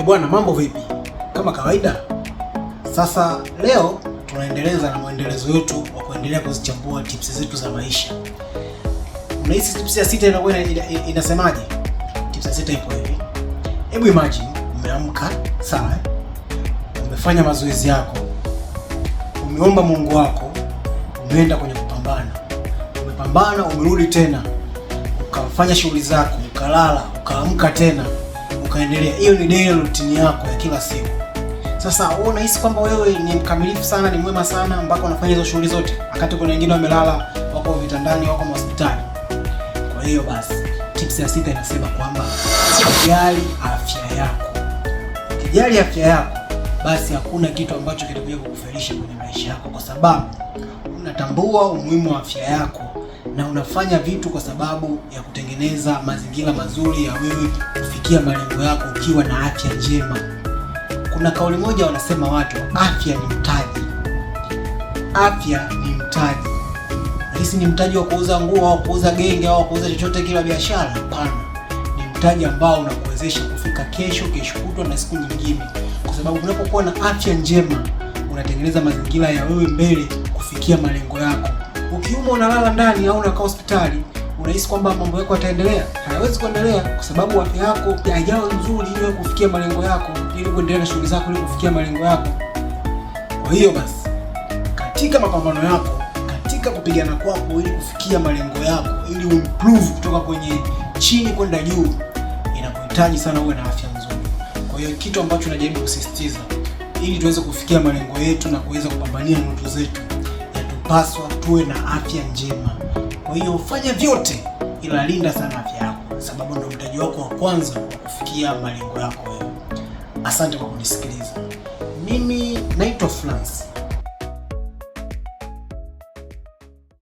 Bwana, mambo vipi? Kama kawaida. Sasa leo tunaendeleza na mwendelezo wetu wa kuendelea kuzichambua tips zetu za maisha. Unahisi tips ya 6 inakuwa inasemaje? Tips ya 6 ipo hivi. Hebu imagine umeamka, sawa? Umefanya mazoezi yako. Umeomba Mungu wako, umeenda kwenye kupambana. Umepambana, umerudi tena. Ukafanya shughuli zako, ukalala, ukaamka tena, ukaendelea. Hiyo ni daily routine yako ya kila siku. Sasa wewe unahisi kwamba wewe ni mkamilifu sana, ni mwema sana mpaka unafanya hizo shughuli zote, wakati kuna wengine wamelala, wako vitandani, wako hospitali. Kwa hiyo basi, tips ya 6 inasema kwamba jali afya yako. Ukijali afya yako, basi hakuna kitu ambacho kitakuja kukufelisha kwenye maisha yako, kwa sababu unatambua umuhimu wa afya yako na unafanya vitu kwa sababu ya kutengeneza mazingira mazuri ya wewe kufikia malengo yako ukiwa na afya njema. Kuna kauli moja wanasema watu, afya ni mtaji. Afya ni mtaji. Hisi ni mtaji wa kuuza nguo au kuuza genge au kuuza chochote kila biashara? Hapana. Ni mtaji ambao unakuwezesha kufika kesho kutwa na siku nyingine. Kwa sababu unapokuwa na afya njema, unatengeneza mazingira ya wewe mbele kufikia malengo yako. Ukiumwa unalala ndani au unakaa hospitali, unahisi kwamba mambo yako yataendelea? Hayawezi kuendelea, kwa sababu afya yako haijawa nzuri ili kufikia malengo yako, ili kuendelea na shughuli zako, ili kufikia malengo yako. Kwa hiyo basi, katika mapambano yako, katika kupigana kwako ili kufikia malengo yako, ili uimprove kutoka kwenye chini kwenda juu, inakuhitaji sana uwe na afya nzuri. Kwa hiyo kitu ambacho najaribu kusisitiza, ili tuweze kufikia malengo yetu na kuweza kupambania ndoto zetu, yatupaswa tuwe na afya njema. Kwa hiyo fanya vyote, ila linda sana afya yako, sababu ndio mtaji wako wa kwanza wa kufikia malengo yako wewe. Asante kwa kunisikiliza. Mimi naitwa France.